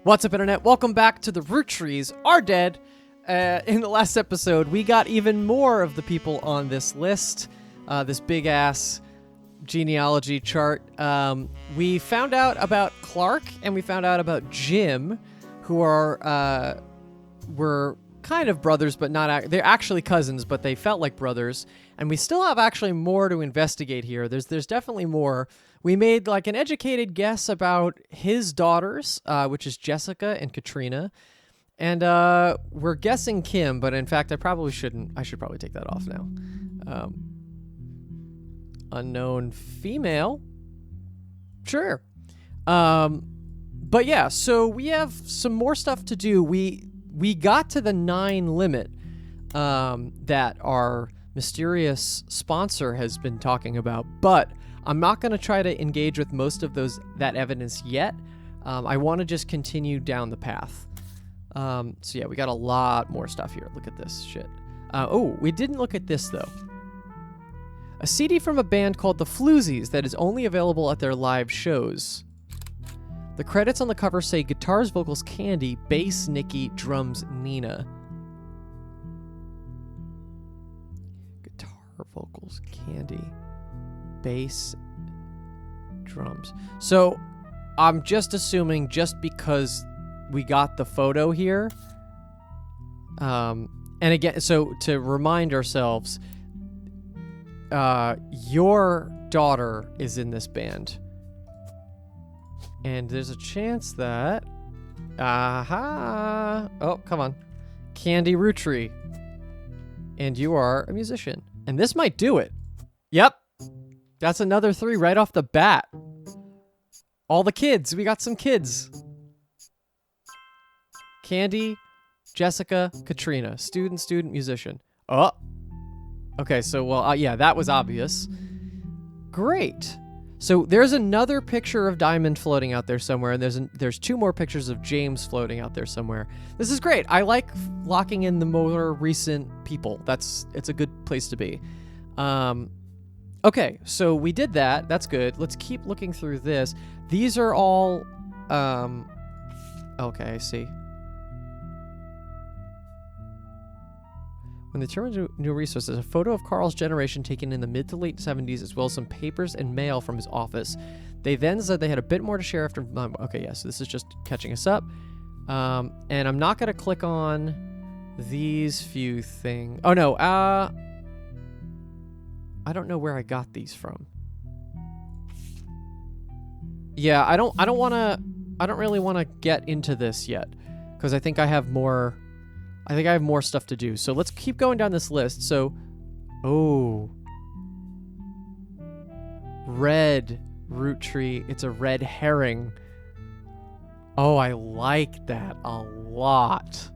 What's up, Internet? Welcome back to the Roottrees Are Dead. In the last episode, we got even more of the people on this list, this big-ass genealogy chart. We found out about Clark, and we found out about Jim, who were kind of brothers, but not... They're actually cousins, but they felt like brothers. And we still have actually more to investigate here. There's definitely more. We made like an educated guess about his daughters, which is Jessica and Katrina. And we're guessing Kim, but in fact, I probably shouldn't. I should probably take that off now. Unknown female. Sure. But yeah, so we have some more stuff to do. We got to the 9 limit that our mysterious sponsor has been talking about, but I'm not going to try to engage with most of that evidence yet. I want to just continue down the path. So yeah, we got a lot more stuff here. Look at this shit. Oh, we didn't look at this though. A CD from a band called the Floozies that is only available at their live shows. The credits on the cover say guitars, vocals, Candy, bass, Nikki, drums, Nina. Guitar, vocals, Candy, bass, drums. So I'm just assuming just because we got the photo here. And again, so to remind ourselves, your daughter is in this band. And there's a chance that... Aha! Oh, come on. Candy Roottrie. And you are a musician. And this might do it. Yep. That's another 3 right off the bat. All the kids. We got some kids. Candy, Jessica, Katrina. Student, musician. Oh. Okay, so, well, yeah, that was obvious. Great. So there's another picture of Diamond floating out there somewhere, and there's 2 more pictures of James floating out there somewhere. This is great. I like locking in the more recent people. It's a good place to be. Okay, so we did that. That's good. Let's keep looking through this. These are all... Okay, I see. When they turn into new resources, a photo of Carl's generation taken in the mid to late 70s, as well as some papers and mail from his office. They then said they had a bit more to share after... Okay, yeah, so this is just catching us up. And I'm not going to click on these few things. Oh, no. I don't know where I got these from. Yeah, I don't really want to get into this yet, because I think I have more... I have more stuff to do. So let's keep going down this list. So, oh. Red Roottrie. It's a red herring. Oh, I like that a lot.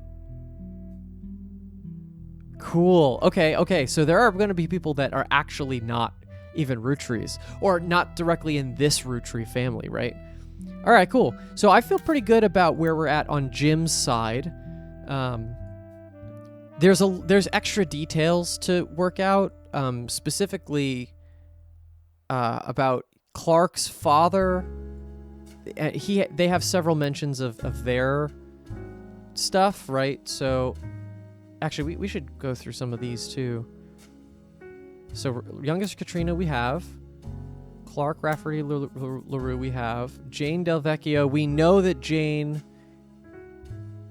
Cool. Okay. So there are going to be people that are actually not even Roottries, or not directly in this Roottrie family, right? All right, cool. So I feel pretty good about where we're at on Jim's side. There's extra details to work out, specifically about Clark's father. They have several mentions of their stuff, right? So, actually, we should go through some of these too. So, youngest Katrina we have. Clark Rafferty LaRue we have. Jane Del Vecchio. We know that Jane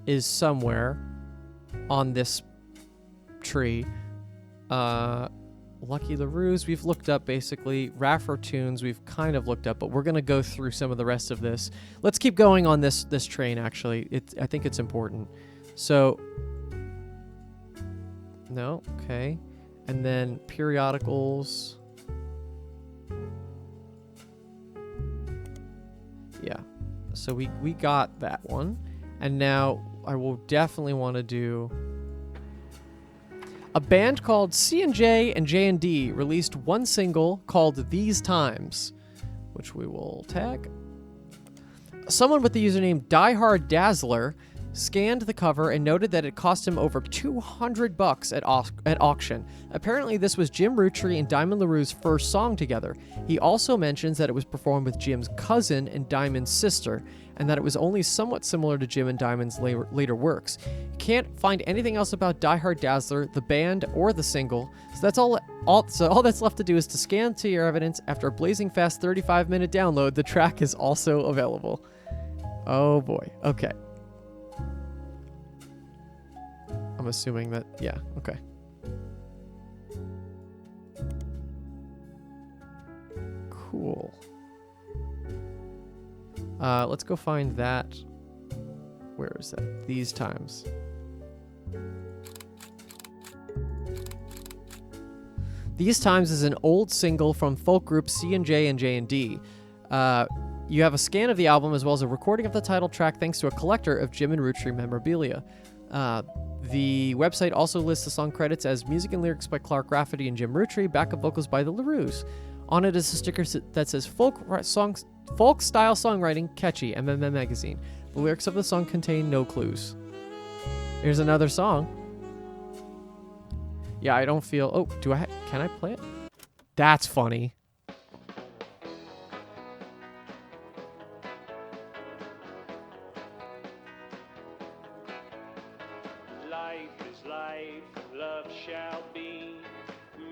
is somewhere on this tree. Lucky LaRue's we've looked up, basically. Raffertunes we've kind of looked up, but we're going to go through some of the rest of this. Let's keep going on this train, actually. I think it's important. So, no, okay. And then periodicals. Yeah. So we got that one. And now I will definitely want to do... A band called C&J and J&D released one single called These Times, which we will tag. Someone with the username Die Hard Dazzler scanned the cover and noted that it cost him over $200 at auction. Apparently, this was Jim Roottrees and Diamond LaRue's first song together. He also mentions that it was performed with Jim's cousin and Diamond's sister, and that it was only somewhat similar to Jim and Diamond's later works. You can't find anything else about Die Hard Dazzler, the band, or the single, so that's all that's left to do is to scan to your evidence. After a blazing fast 35-minute download, the track is also available. Oh boy. Okay. I'm assuming that, yeah, okay. Cool. Let's go find that. Where is that? These Times. These Times is an old single from folk group C&J and J&D. You have a scan of the album as well as a recording of the title track thanks to a collector of Jim and Roottrees memorabilia. The website also lists the song credits as music and lyrics by Clark Rafferty and Jim Roottrees, backup vocals by the LaRues. On it is a sticker that says folk style songwriting, catchy, MMM magazine. The lyrics of the song contain no clues. Here's another song. Yeah, I don't feel... Oh, can I play it? That's funny. Life is life, love shall be.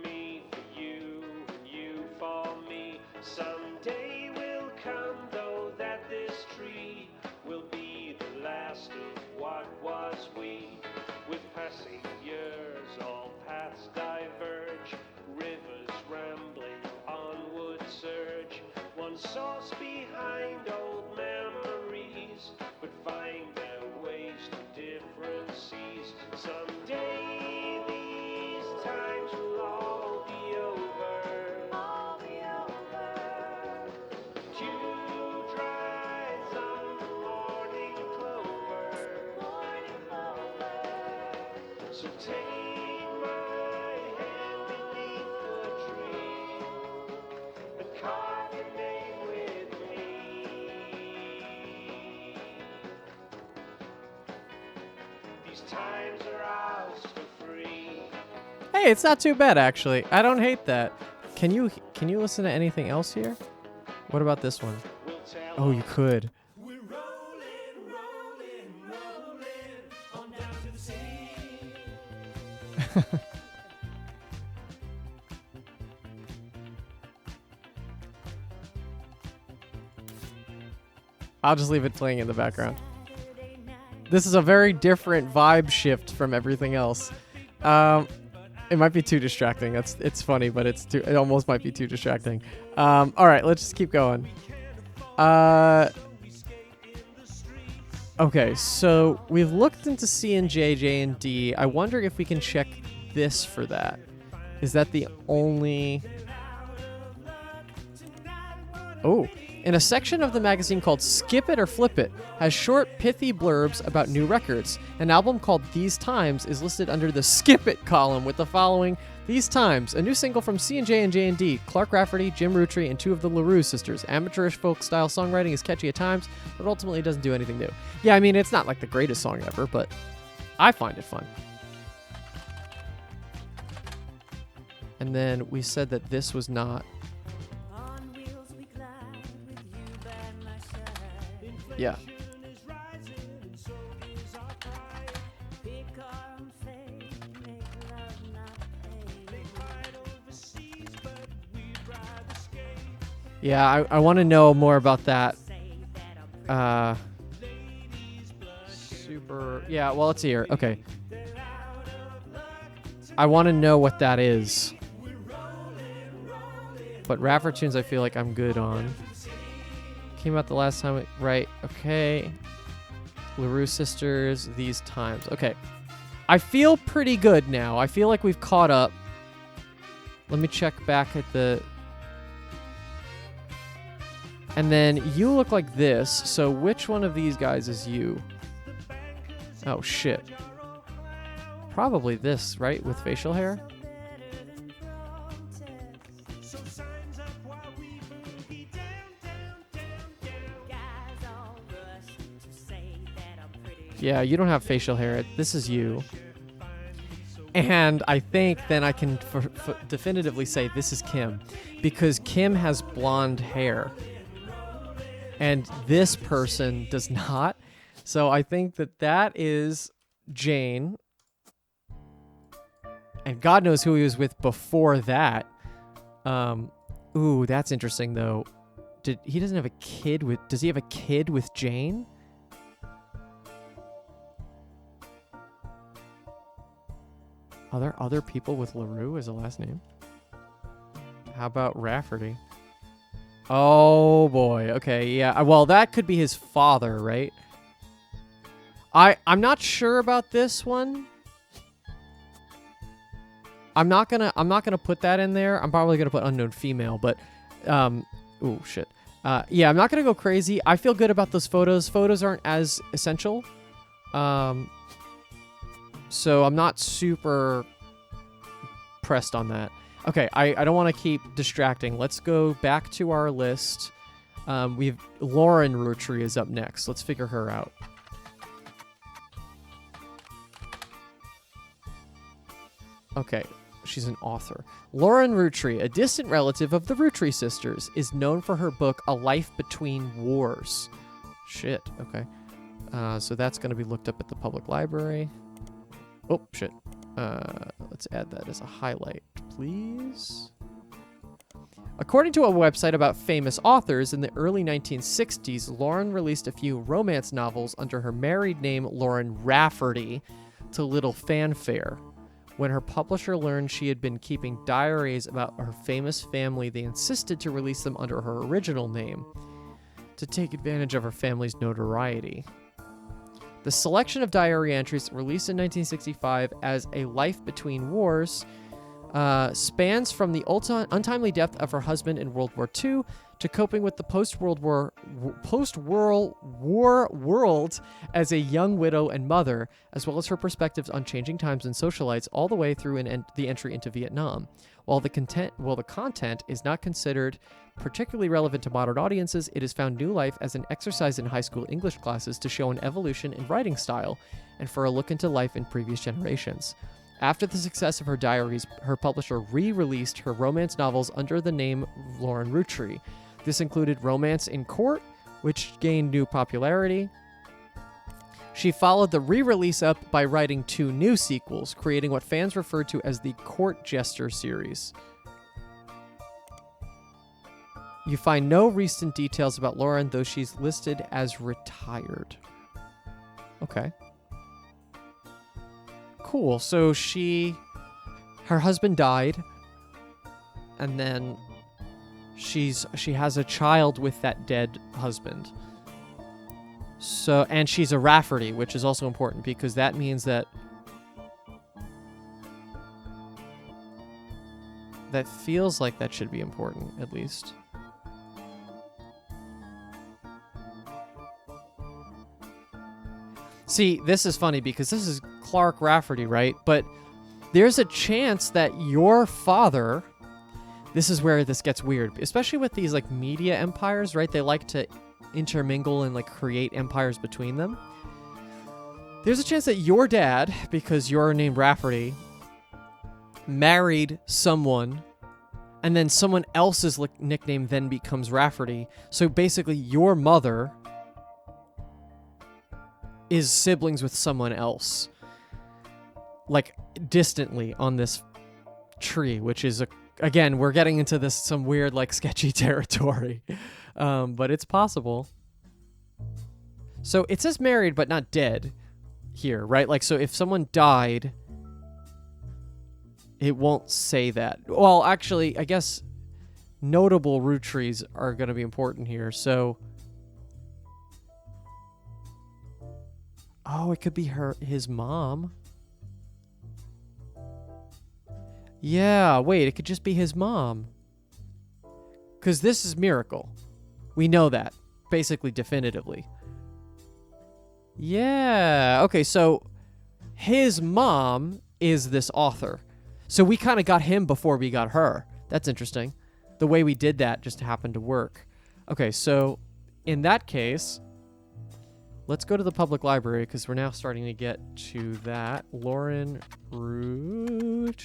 Me for you, and you for me. Someday will come, though, that this tree will be the last of what was we. With passing years, all paths diverge. Rivers rambling, onward surge. One source behind old memories, but find their ways to different seas. Someday these times will all be over. All be over. Dew dries on the morning clover. Morning clover. So take my hand beneath the tree and carve your name with me. These times are ours for free. Hey, it's not too bad actually. I don't hate that. Can you listen to anything else here? What about this one? We'll tell Oh, you could. we're rolling, rolling, rolling on down to the sea. I'll just leave it playing in the background. This is a very different vibe shift from everything else. It might be too distracting. It's funny, but it almost might be too distracting. All right, let's just keep going. Okay, so we've looked into C&J, J&D. I wonder if we can check this for that. Is that the only... Oh, in a section of the magazine called Skip It or Flip It, has short, pithy blurbs about new records. An album called These Times is listed under the Skip It column with the following: These Times, a new single from C&J and J&D, Clark Rafferty, Jim Roottrees, and two of the LaRue sisters. Amateurish folk-style songwriting is catchy at times, but ultimately doesn't do anything new. Yeah, I mean, it's not like the greatest song ever, but I find it fun. And then we said that this was not... Yeah. Yeah, I want to know more about that. Yeah, well, it's here. Okay. I want to know what that is. But Raffer tunes I feel like I'm good on. Came out the last time, right? Okay. LaRue sisters, These Times. Okay. I feel pretty good now. I feel like we've caught up. Let me check back at the... And then you look like this, so which one of these guys is you? Oh, shit. Probably this, right? With facial hair? Yeah, you don't have facial hair. This is you. And I think then I can definitively say this is Kim, because Kim has blonde hair and this person does not. So I think that is Jane. And God knows who he was with before that. Ooh, that's interesting though. He doesn't have a kid with... Does he have a kid with Jane? Are there other people with LaRue as a last name? How about Rafferty? Oh boy. Okay, yeah. Well, that could be his father, right? I'm not sure about this one. I'm not gonna put that in there. I'm probably gonna put unknown female, but ooh, shit. Yeah, I'm not gonna go crazy. I feel good about those photos. Photos aren't as essential. So I'm not super pressed on that. Okay, I don't want to keep distracting. Let's go back to our list. We've Lauren Roottrees is up next. Let's figure her out. Okay, she's an author. Lauren Roottrees, a distant relative of the Roottrees sisters, is known for her book A Life Between Wars. Shit, okay. So that's going to be looked up at the public library. Oh, shit. Let's add that as a highlight, please. According to a website about famous authors, in the early 1960s, Lauren released a few romance novels under her married name, Lauren Rafferty, to little fanfare. When her publisher learned she had been keeping diaries about her famous family, they insisted to release them under her original name to take advantage of her family's notoriety. The selection of diary entries, released in 1965 as A Life Between Wars, spans from the untimely death of her husband in World War II to coping with the post-World War world as a young widow and mother, as well as her perspectives on changing times and socialites, all the way through the entry into Vietnam. While the content is not considered particularly relevant to modern audiences, it has found new life as an exercise in high school English classes to show an evolution in writing style and for a look into life in previous generations. After the success of her diaries, her publisher re-released her romance novels under the name Lauren Roottrees. This included Romance in Court, which gained new popularity. She followed the re-release up by writing 2 new sequels, creating what fans referred to as the Court Jester series. You find no recent details about Lauren, though she's listed as retired. Okay. Cool. So her husband died, and then she has a child with that dead husband. So, and she's a Rafferty, which is also important because that means that feels like that should be important, at least. See, this is funny because this is Clark Rafferty, right? But there's a chance that your father... This is where this gets weird, especially with these like media empires, right? They like to intermingle and like create empires between them. There's a chance that your dad, because you're named Rafferty, married someone, and then someone else's nickname then becomes Rafferty. So basically, your mother is siblings with someone else, like distantly on this tree, which is again, we're getting into some weird, like, sketchy territory. But it's possible. So it says married, but not dead here, right? Like, so if someone died, it won't say that. Well, actually, I guess notable Roottrees are going to be important here. So, oh, it could be his mom. Yeah, wait, it could just be his mom. Because this is Miracle. We know that, basically definitively. Yeah, okay, so his mom is this author. So we kind of got him before we got her. That's interesting. The way we did that just happened to work. Okay, so in that case, Let's go to the public library because we're now starting to get to that. Lauren Roottrees.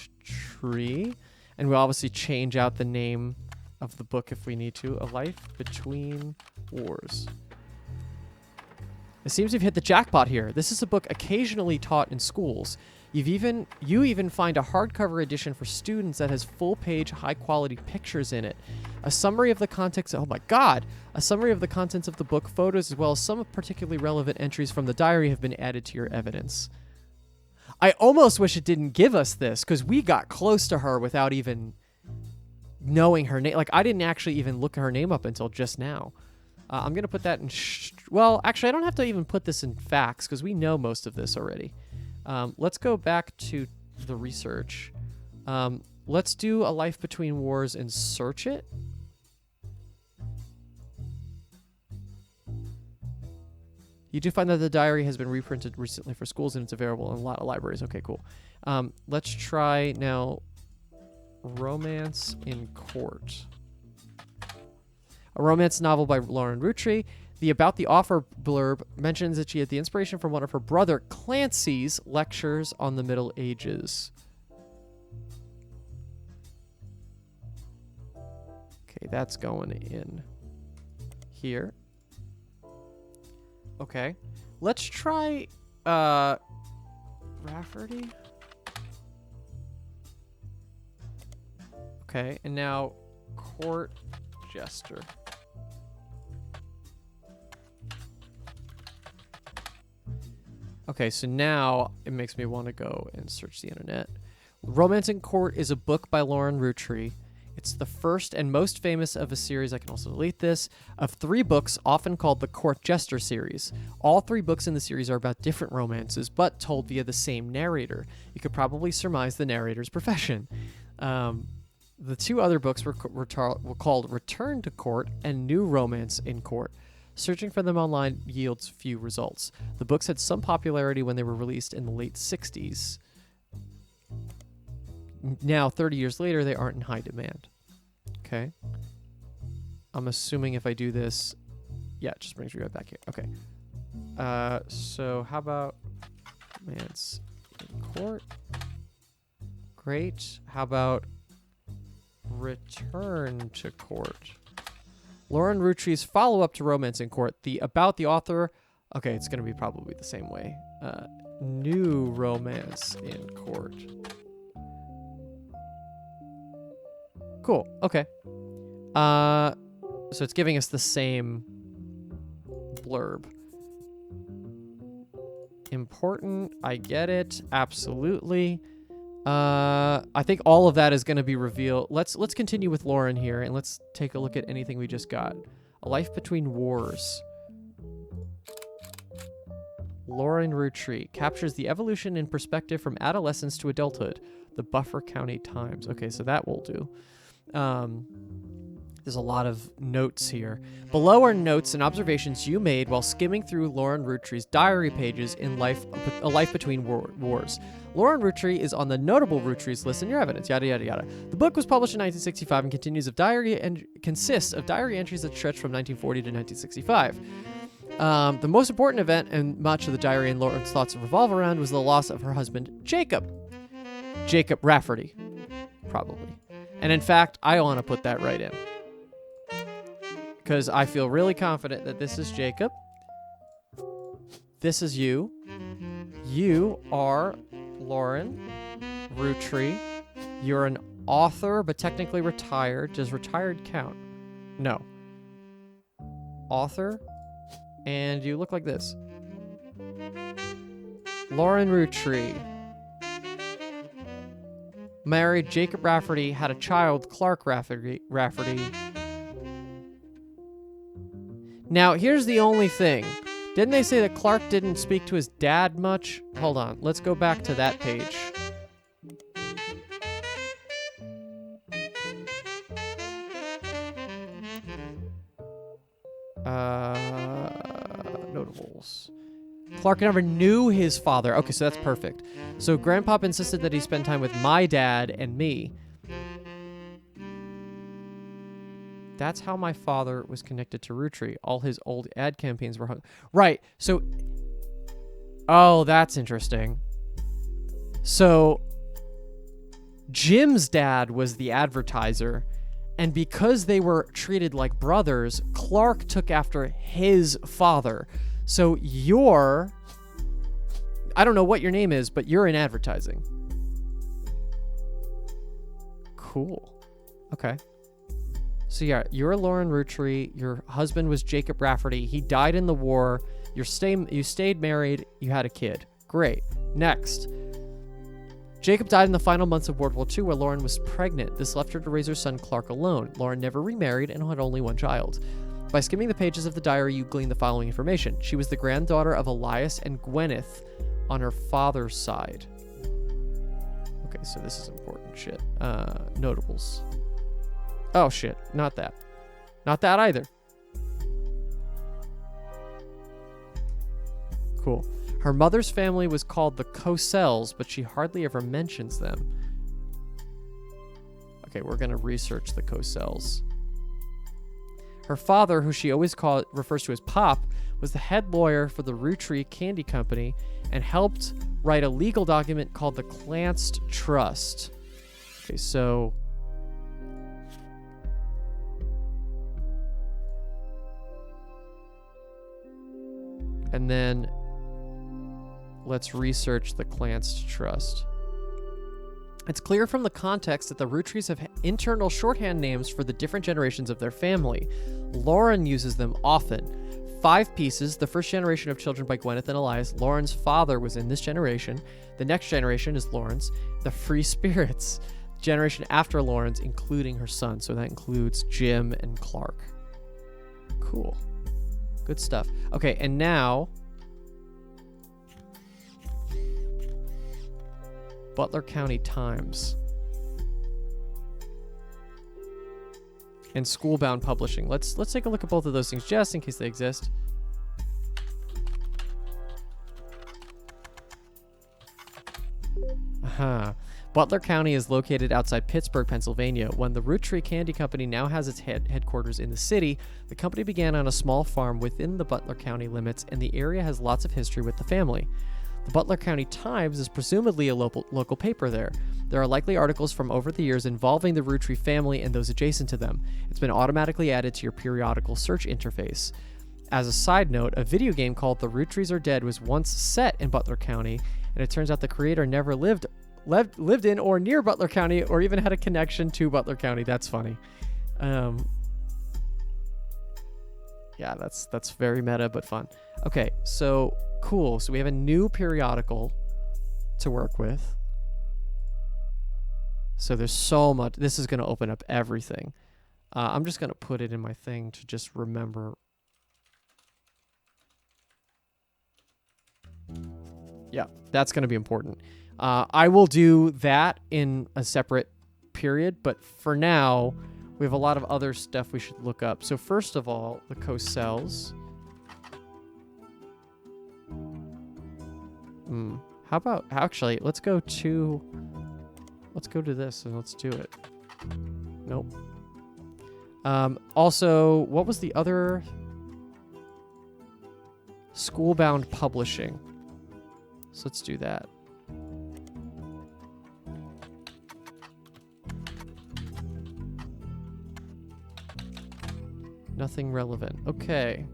And we'll obviously change out the name of the book if we need to. A Life Between Wars. It seems we've hit the jackpot here. This is a book occasionally taught in schools. You even find a hardcover edition for students that has full-page, high-quality pictures in it. A summary of the context. Oh my God! A summary of the contents of the book, photos, as well as some particularly relevant entries from the diary have been added to your evidence. I almost wish it didn't give us this because we got close to her without even knowing her name. Like I didn't actually even look her name up until just now. I'm gonna put that in. Well, actually, I don't have to even put this in facts because we know most of this already. Let's go back to the research. Let's do A Life Between Wars and search it. You do find that the diary has been reprinted recently for schools and it's available in a lot of libraries. Okay, cool. Let's try now Romance in Court. A romance novel by Lauren Roottrees. The About the Author blurb mentions that she had the inspiration from one of her brother Clancy's lectures on the Middle Ages. Okay, that's going in here. Okay. Let's try Rafferty. Okay, and now Court Jester. Okay, so now it makes me want to go and search the internet. Romance in Court is a book by Lauren Roottrees. It's the first and most famous of a series, I can also delete this, of 3 books often called the Court Jester series. All 3 books in the series are about different romances, but told via the same narrator. You could probably surmise the narrator's profession. The 2 other books were called Return to Court and New Romance in Court. Searching for them online yields few results. The books had some popularity when they were released in the late 60s. Now, 30 years later, they aren't in high demand. Okay. I'm assuming if I do this, yeah, it just brings me right back here. Okay. So how about Romance in Court? Great. How about Return to Court? Lauren Roottrees' follow-up to Romance in Court, the About the Author. Okay, it's going to be probably the same way. New Romance in Court. Cool. Okay. So it's giving us the same blurb. Important. I get it. Absolutely. I think all of that is going to be revealed. Let's continue with Lauren here, and let's take a look at anything we just got. A Life Between Wars. Lauren Roottrees captures the evolution in perspective from adolescence to adulthood. The Buffer County Times. Okay, so that will do. There's a lot of notes here. Below are notes and observations you made while skimming through Lauren Roottrees' diary pages in A Life Between Wars. Lauren Roottrees is on the notable Roottrees list in your evidence, yada, yada, yada. The book was published in 1965 and consists of diary entries that stretch from 1940 to 1965. The most important event and much of the diary and Lauren's thoughts revolve around was the loss of her husband, Jacob Rafferty, probably. And in fact, I want to put that right in. Because I feel really confident that this is Jacob. This is you. You are Lauren Roottrees. You're an author, but technically retired. Does retired count? No. Author. And you look like this. Lauren Roottrees. Married Jacob Rafferty, had a child, Clark Rafferty. Now, here's the only thing. Didn't they say that Clark didn't speak to his dad much? Hold on, let's go back to that page. Notables. Clark never knew his father. Okay, so that's perfect. So Grandpop insisted that he spend time with my dad and me. That's how my father was connected to Rootree. All his old ad campaigns were right. So, oh, that's interesting. So, Jim's dad was the advertiser, and because they were treated like brothers, Clark took after his father. So I don't know what your name is, but you're in advertising. Cool. Okay. So yeah, you're Lauren Rootree. Your husband was Jacob Rafferty. He died in the war. You stayed married. You had a kid. Great. Next. Jacob died in the final months of World War II where Lauren was pregnant. This left her to raise her son Clark alone. Lauren never remarried and had only one child. By skimming the pages of the diary, you glean the following information. She was the granddaughter of Elias and Gwyneth on her father's side. Okay, so this is important shit. Notables. Oh, shit. Not that. Not that either. Cool. Her mother's family was called the Cossells, but she hardly ever mentions them. Okay, we're going to research the Cossells. Her father, who she always refers to as Pop, was the head lawyer for the Rootree Candy Company and helped write a legal document called the Clanced Trust. Okay, so... And then let's research the Clanced Trust. It's clear from the context that the Rootrees have internal shorthand names for the different generations of their family. Lauren uses them often. 5 pieces, the first generation of children by Gwyneth and Elias. Lauren's father was in this generation. The next generation is Lauren's. The Free Spirits, generation after Lauren's, including her son. So that includes Jim and Clark. Cool. Good stuff. Okay, and now... Butler County Times. And Schoolbound Publishing. Let's take a look at both of those things just in case they exist. Butler County is located outside Pittsburgh, Pennsylvania. When the Rootree Candy Company now has its headquarters in the city, the company began on a small farm within the Butler County limits, and the area has lots of history with the family. The Butler County Times is presumably a local paper there. There are likely articles from over the years involving the Rootree family and those adjacent to them. It's been automatically added to your periodical search interface. As a side note, a video game called The Roottrees Are Dead was once set in Butler County, and it turns out the creator never lived in or near Butler County or even had a connection to Butler County. That's funny. Yeah, that's very meta, but fun. Okay, so cool. So we have a new periodical to work with. So there's so much. This is going to open up everything. I'm just going to put it in my thing to just remember. Yeah, that's going to be important. I will do that in a separate period, but for now, we have a lot of other stuff we should look up. So first of all, the Cossells. How about, actually, let's go to this and let's do it. Nope. Also, what was the other? Schoolbound Publishing. So let's do that. Nothing relevant. Okay.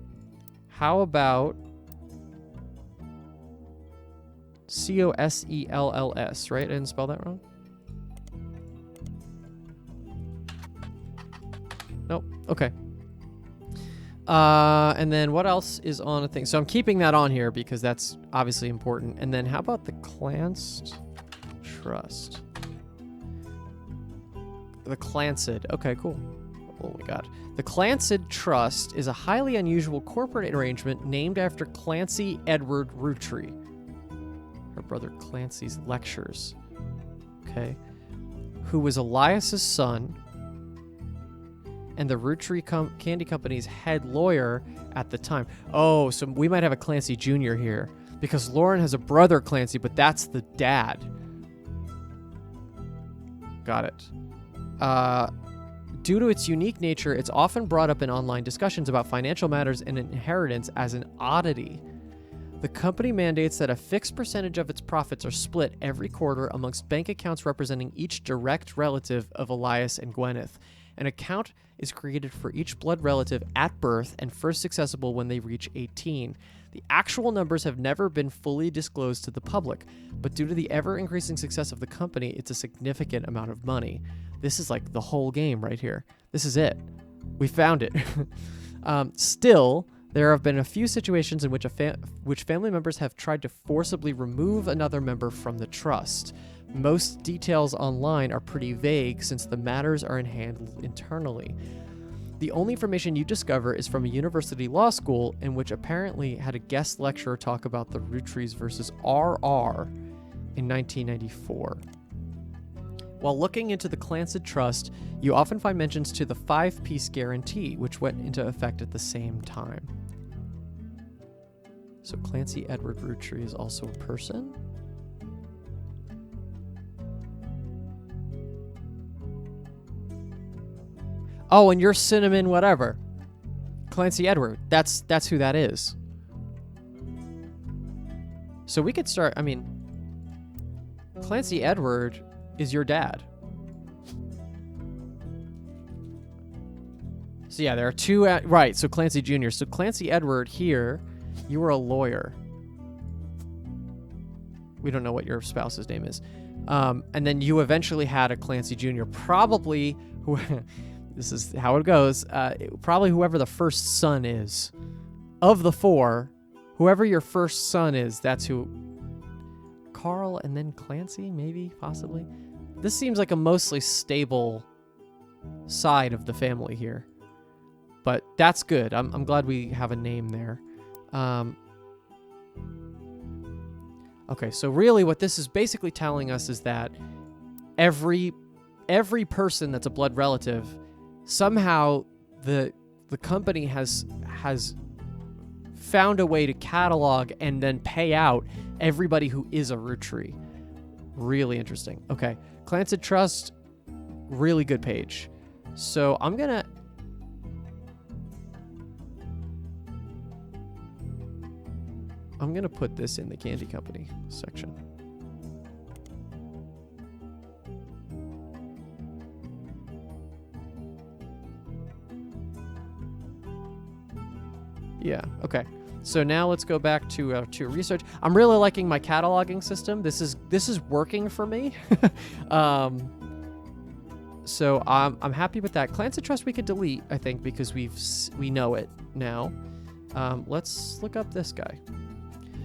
How about Cossells, right? I didn't spell that wrong? Nope. Okay. And then what else is on a thing? So I'm keeping that on here because that's obviously important. And then how about the Clanced Trust? The Clanced. Okay, cool. Oh my god. The Clanced Trust is a highly unusual corporate arrangement named after Clancy Edward Rootree. Her brother Clancy's lectures. Okay. Who was Elias's son and the Rootree Candy Company's head lawyer at the time. Oh, so we might have a Clancy Jr. here because Lauren has a brother Clancy, but that's the dad. Got it. Due to its unique nature, it's often brought up in online discussions about financial matters and inheritance as an oddity. The company mandates that a fixed percentage of its profits are split every quarter amongst bank accounts representing each direct relative of Elias and Gwyneth. An account is created for each blood relative at birth and first accessible when they reach 18. The actual numbers have never been fully disclosed to the public, but due to the ever-increasing success of the company, it's a significant amount of money. This is like the whole game right here. This is it. We found it. Still, there have been a few situations in which family members have tried to forcibly remove another member from the trust. Most details online are pretty vague since the matters are handled internally. The only information you discover is from a university law school in which apparently had a guest lecturer talk about the Roottrees versus RR in 1994. While looking into the Clancid Trust, you often find mentions to the 5-piece guarantee, which went into effect at the same time. So Clancy Edward Roottree is also a person? Oh, and you're Cinnamon whatever. Clancy Edward. That's who that is. So we could start, I mean, Clancy Edward is your dad. So yeah, there are two, right, so Clancy Jr. So Clancy Edward here, you were a lawyer. We don't know what your spouse's name is. And then you eventually had a Clancy Jr. Probably, who, this is how it goes, probably whoever the first son is. Of the four, whoever your first son is, that's who. Carl and then Clancy, maybe, possibly. This seems like a mostly stable side of the family here. But that's good. I'm glad we have a name there. Okay, so really what this is basically telling us is that every person that's a blood relative, somehow the company has found a way to catalog and then pay out everybody who is a Rootree. Really interesting. Okay, Clancid Trust, really good page. So I'm gonna put this in the Candy Company section. Yeah, okay. So now let's go back to research. I'm really liking my cataloging system. This is working for me. So I'm happy with that. Clancid Trust we could delete, I think, because we know it now. Let's look up this guy.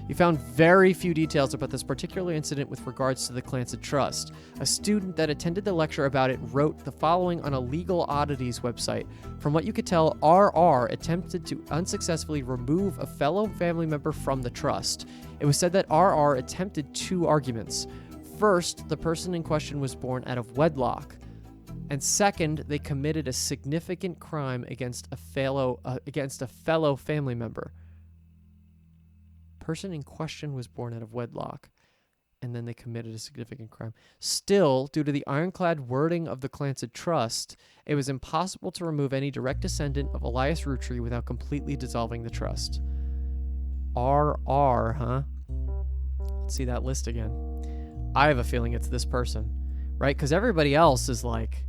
You found very few details about this particular incident with regards to the Clancid Trust. A student that attended the lecture about it wrote the following on a Legal Oddities website. From what you could tell, RR attempted to unsuccessfully remove a fellow family member from the trust. It was said that RR attempted two arguments. First, the person in question was born out of wedlock. And second, they committed a significant crime against a fellow family member. Person in question was born out of wedlock, and then they committed a significant crime. Still, due to the ironclad wording of the Clancid Trust, it was impossible to remove any direct descendant of Elias Rootree without completely dissolving the trust. RR, huh? Let's see that list again. I have a feeling it's this person, right? Because everybody else is like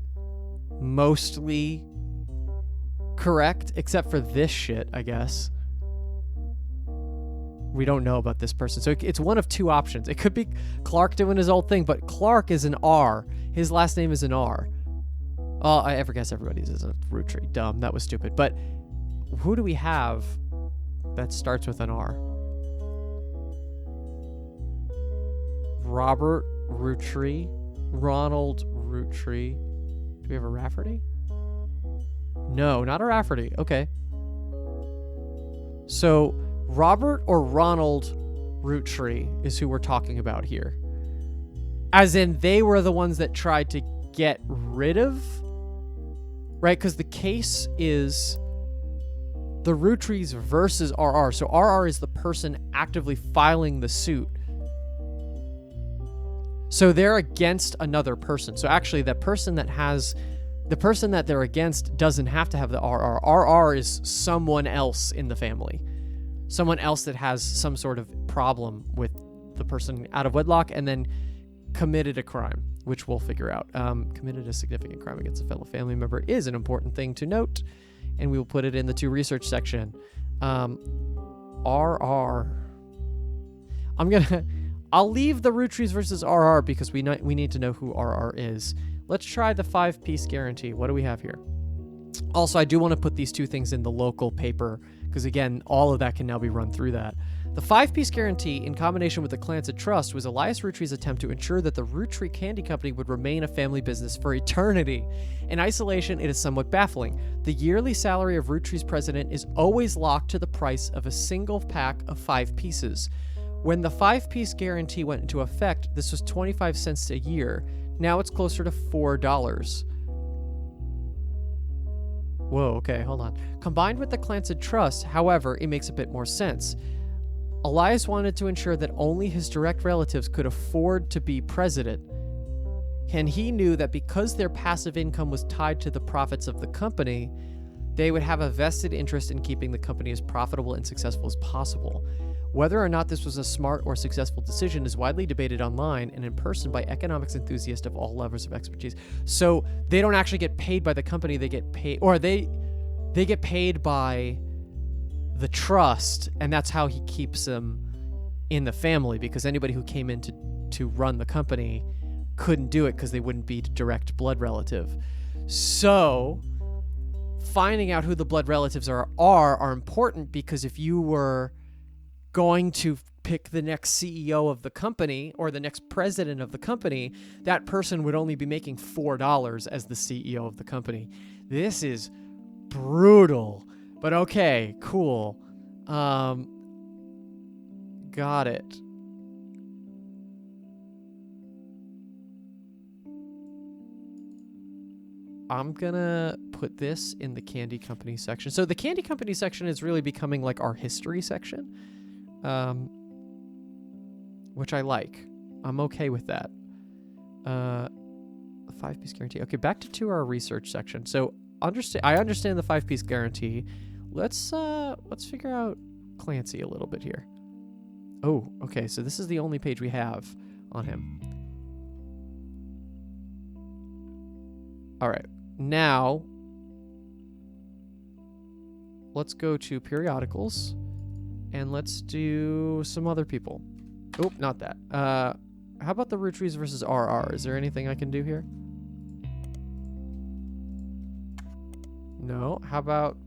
mostly correct, except for this shit, I guess. We don't know about this person. So it's one of two options. It could be Clark doing his old thing, but Clark is an R. His last name is an R. Oh, I ever guess everybody's is a Rootree. Dumb. That was stupid. But who do we have that starts with an R? Robert Rootree. Ronald Rootree. Do we have a Rafferty? No, not a Rafferty. Okay. So Robert or Ronald Rootree is who we're talking about here. As in, they were the ones that tried to get rid of, right? Because the case is the Rootrees versus RR. So RR is the person actively filing the suit. So they're against another person. So actually, that person that has the person that they're against doesn't have to have the RR. RR is someone else in the family. Someone else that has some sort of problem with the person out of wedlock and then committed a crime, which we'll figure out. Committed a significant crime against a fellow family member is an important thing to note, and we will put it in the to research section. RR. I'll leave the Roottrees versus RR because we need to know who RR is. Let's try the 5-piece guarantee. What do we have here? Also, I do want to put these two things in the local paper because, again, all of that can now be run through that. The 5-piece guarantee, in combination with the Clancet Trust, was Elias Roottree's attempt to ensure that the Roottree Candy Company would remain a family business for eternity. In isolation, it is somewhat baffling. The yearly salary of Roottree's president is always locked to the price of a single pack of 5 pieces. When the 5-piece guarantee went into effect, this was 25 cents a year. Now it's closer to $4. Whoa, okay, hold on. Combined with the Clancet Trust, however, it makes a bit more sense. Elias wanted to ensure that only his direct relatives could afford to be president, and he knew that because their passive income was tied to the profits of the company, they would have a vested interest in keeping the company as profitable and successful as possible. Whether or not this was a smart or successful decision is widely debated online and in person by economics enthusiasts of all levels of expertise. So they don't actually get paid by the company, they get paid, or they get paid by the trust, and that's how he keeps them in the family, because anybody who came in to run the company couldn't do it because they wouldn't be direct blood relative. So finding out who the blood relatives are important, because if you were going to pick the next CEO of the company or the next president of the company, that person would only be making $4 as the CEO of the company. This is brutal, but okay, cool. Got it. I'm gonna put this in the Candy Company section. So the Candy Company section is really becoming like our history section. Which I like. I'm okay with that. The 5-piece guarantee. Okay, back to our research section. So I understand the 5-piece guarantee. Let's figure out Clancy a little bit here. Oh, okay. So this is the only page we have on him. All right. Now let's go to periodicals. And let's do some other people. Oh, not that. How about the Roottrees versus RR? Is there anything I can do here? No. How about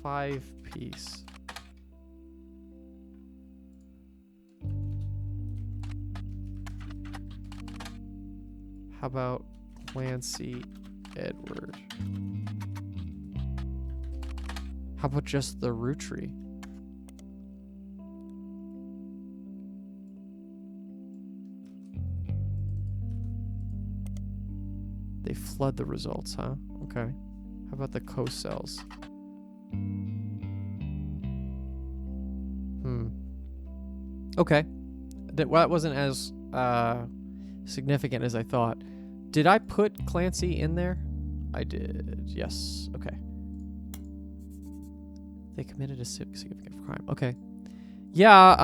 5-piece? How about Clancy Edward? How about just the Roottree? They flood the results, huh? Okay. How about the co-cells? Okay. That wasn't as significant as I thought. Did I put Clancy in there? I did. Yes. Okay. They committed a significant crime. Okay. Yeah,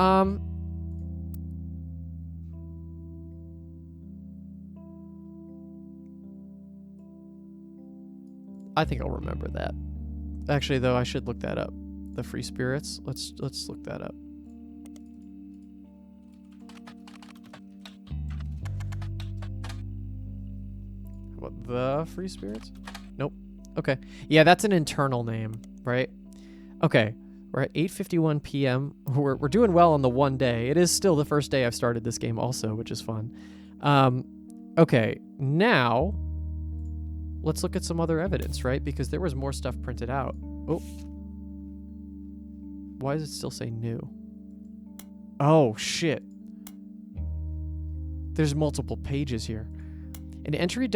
I think I'll remember that. Actually, though, I should look that up. The free spirits. Let's look that up. What, the free spirits? Nope. Okay. Yeah, that's an internal name, right? Okay. We're at 8:51 p.m. We're doing well on the one day. It is still the first day I've started this game also, which is fun. Okay. Now let's look at some other evidence, right? Because there was more stuff printed out. Oh. Why does it still say new? Oh, shit. There's multiple pages here. An entry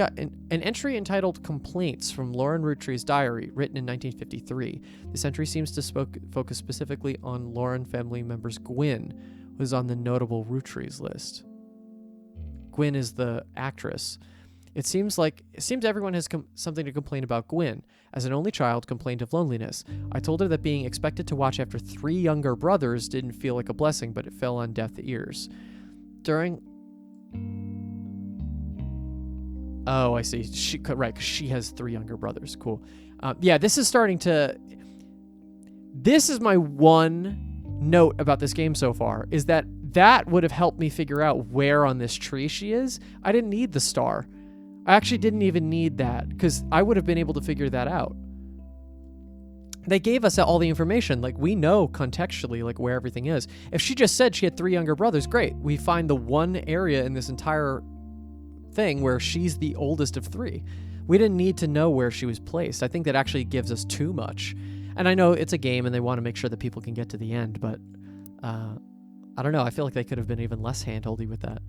entitled Complaints from Lauren Roottree's diary, written in 1953. This entry seems to focus specifically on Lauren family members Gwyn, who is on the notable Roottrees list. Gwyn is the actress. It seems everyone has something to complain about Gwyn. As an only child, complained of loneliness. I told her that being expected to watch after 3 younger brothers didn't feel like a blessing, but it fell on deaf ears. Oh, I see. Right, 'cause she has 3 younger brothers. Cool. Yeah, this is starting to... This is my one note about this game so far, is that would have helped me figure out where on this tree she is. I didn't need the star. I actually didn't even need that, because I would have been able to figure that out. They gave us all the information. Like, we know contextually, like, where everything is. If she just said she had 3 younger brothers, great. We find the one area in this entire thing where she's the oldest of 3. We didn't need to know where she was placed. I think that actually gives us too much. And I know it's a game and they want to make sure that people can get to the end, but I don't know. I feel like they could have been even less handholdy with that.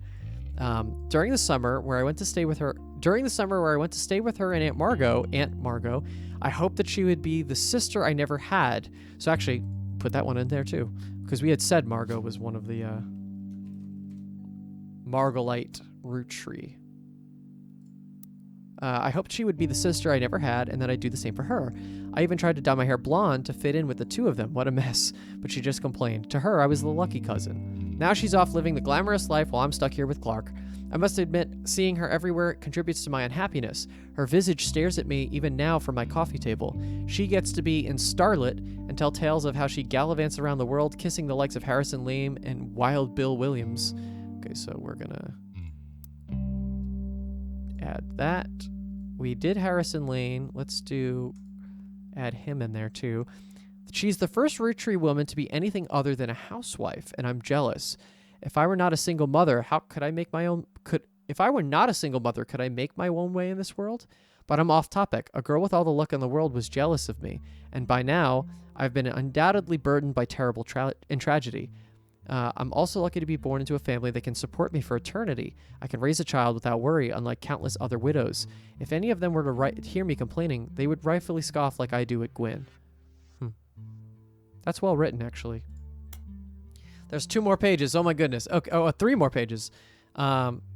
During the summer where I went to stay with her and Aunt Margot, I hoped that she would be the sister I never had. So actually, put that one in there too, because we had said Margot was one of the Margolite root tree. I hoped she would be the sister I never had, and that I'd do the same for her. I even tried to dye my hair blonde to fit in with the 2 of them. What a mess. But she just complained. To her, I was the lucky cousin. Now she's off living the glamorous life while I'm stuck here with Clark. I must admit, seeing her everywhere contributes to my unhappiness. Her visage stares at me even now from my coffee table. She gets to be in Starlet and tell tales of how she gallivants around the world, kissing the likes of Harrison Lame and Wild Bill Williams. Okay, so we're gonna add that. We did Harrison Lane. Let's add him in there too. She's the first root tree woman to be anything other than a housewife, and I'm jealous. If I were not a single mother, could I make my own way in this world? But I'm off topic. A girl with all the luck in the world was jealous of me, and by now, I've been undoubtedly burdened by terrible tragedy. I'm also lucky to be born into a family that can support me for eternity. I can raise a child without worry, unlike countless other widows. If any of them were to hear me complaining, they would rightfully scoff like I do at Gwyn. That's well written, actually. There's 2 more pages. Oh my goodness. Okay. 3 more pages.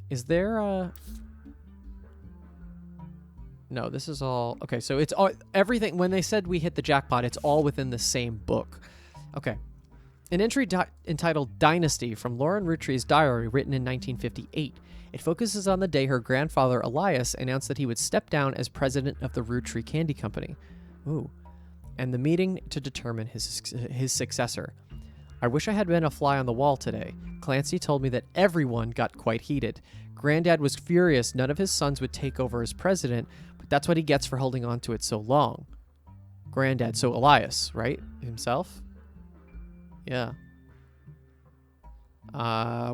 Is there a... No, this is all... Okay, so it's all... Everything... When they said we hit the jackpot, it's all within the same book. Okay. An entry entitled Dynasty from Lauren Roottree's diary, written in 1958. It focuses on the day her grandfather, Elias, announced that he would step down as president of the Rootree Candy Company. Ooh. And the meeting to determine his successor. I wish I had been a fly on the wall today. Clancy told me that everyone got quite heated. Granddad was furious none of his sons would take over as president, but that's what he gets for holding on to it so long. Granddad, so Elias, right? Himself? Yeah.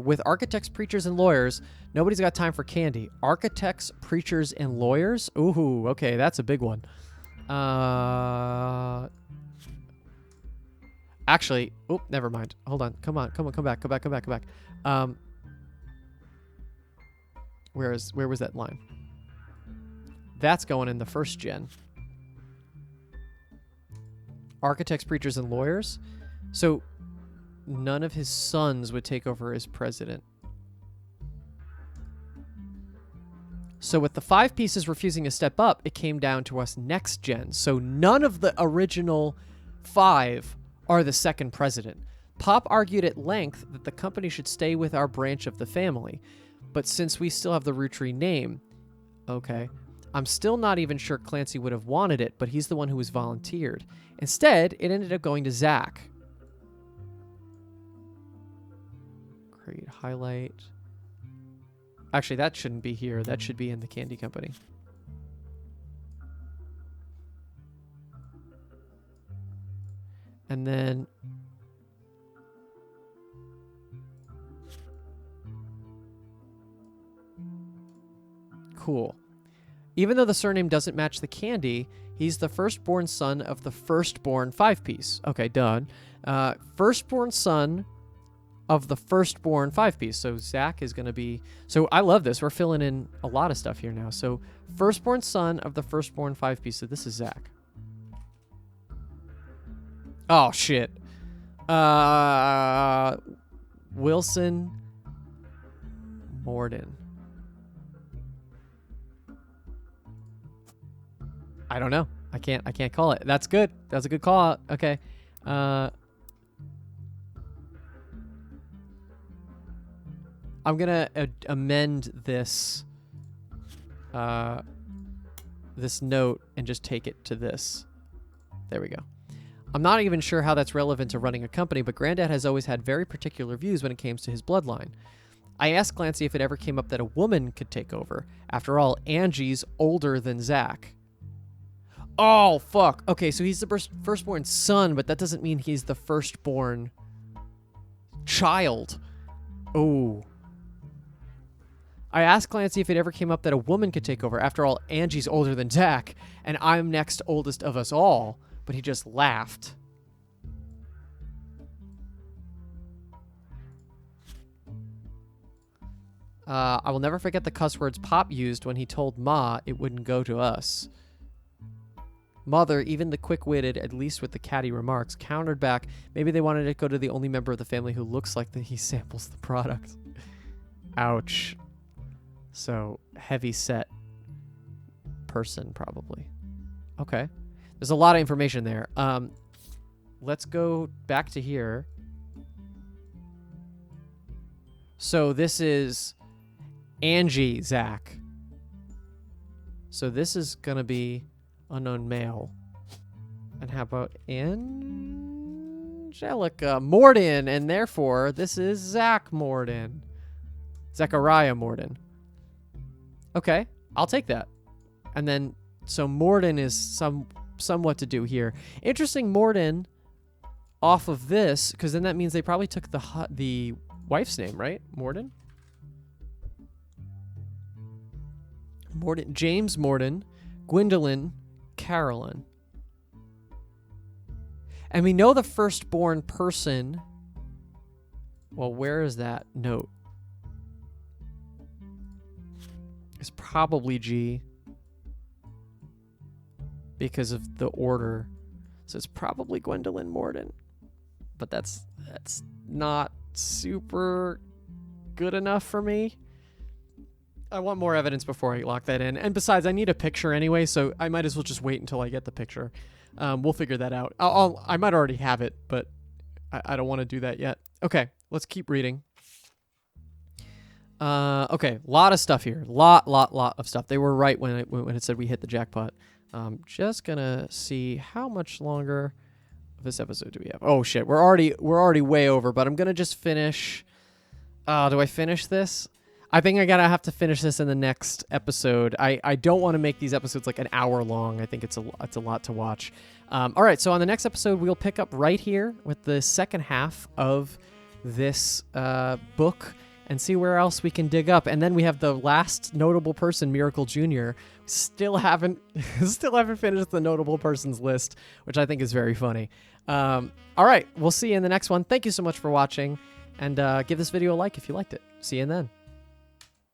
With architects, preachers, and lawyers, nobody's got time for candy. Architects, preachers, and lawyers? Ooh, okay, that's a big one. Actually, never mind. Hold on. Come back. Where was that line? That's going in the first gen. Architects, preachers, and lawyers. So none of his sons would take over as president. So with the 5 pieces refusing to step up, it came down to us next gen. So none of the original 5 are the second president. Pop argued at length that the company should stay with our branch of the family. But since we still have the Rootree name, okay, I'm still not even sure Clancy would have wanted it, but he's the one who was volunteered. Instead, it ended up going to Zach. Create highlight. Actually, that shouldn't be here. That should be in the candy company. And then... Cool. Even though the surname doesn't match the candy, he's the firstborn son of the firstborn 5-piece. Okay, done. Firstborn son of the firstborn 5-piece. So Zach is going to be... So I love this. We're filling in a lot of stuff here now. So firstborn son of the firstborn 5-piece. So this is Zach. Oh, shit. Wilson Morden. I don't know. I can't call it. That's good. That's a good call out. Okay. I'm gonna amend this this note and just take it to this. There we go. I'm not even sure how that's relevant to running a company, but Granddad has always had very particular views when it came to his bloodline. I asked Clancy if it ever came up that a woman could take over. After all, Angie's older than Zach. Oh, fuck. Okay, so he's the firstborn son, but that doesn't mean he's the firstborn child. Oh. I asked Clancy if it ever came up that a woman could take over. After all, Angie's older than Zach, and I'm next oldest of us all, but he just laughed. I will never forget the cuss words Pop used when he told Ma it wouldn't go to us. Mother, even the quick-witted, at least with the catty remarks, countered back, maybe they wanted it to go to the only member of the family who looks like he samples the product. Ouch. So, heavy-set person, probably. Okay. There's a lot of information there. Let's go back to here. So, this is Angie Zach. So, this is going to be unknown male. And how about Angelica Morden? And therefore, this is Zach Morden. Zachariah Morden. Okay, I'll take that. And then, so Morden is somewhat to do here. Interesting, Morden off of this, because then that means they probably took the wife's name, right? Morden? Morden, James Morden, Gwendolyn, Carolyn. And we know the firstborn person. Well, where is that note? It's probably G. Because of the order. So it's probably Gwendolyn Morden. But that's not super good enough for me. I want more evidence before I lock that in. And besides, I need a picture anyway, so I might as well just wait until I get the picture. We'll figure that out. I might already have it, but I don't want to do that yet. Okay, let's keep reading. Okay, lot of stuff here. Lot of stuff. They were right when it said we hit the jackpot. Just gonna see how much longer of this episode do we have. Oh shit, we're already way over, but I'm gonna just finish. Do I finish this? I think I gotta have to finish this in the next episode. I don't want to make these episodes like an hour long. I think it's a lot to watch. All right, so on the next episode, we'll pick up right here with the second half of this book and see where else we can dig up. And then we have the last notable person, Miracle Jr. Still haven't finished the notable persons list, which I think is very funny. All right, we'll see you in the next one. Thank you so much for watching, and give this video a like if you liked it. See you then.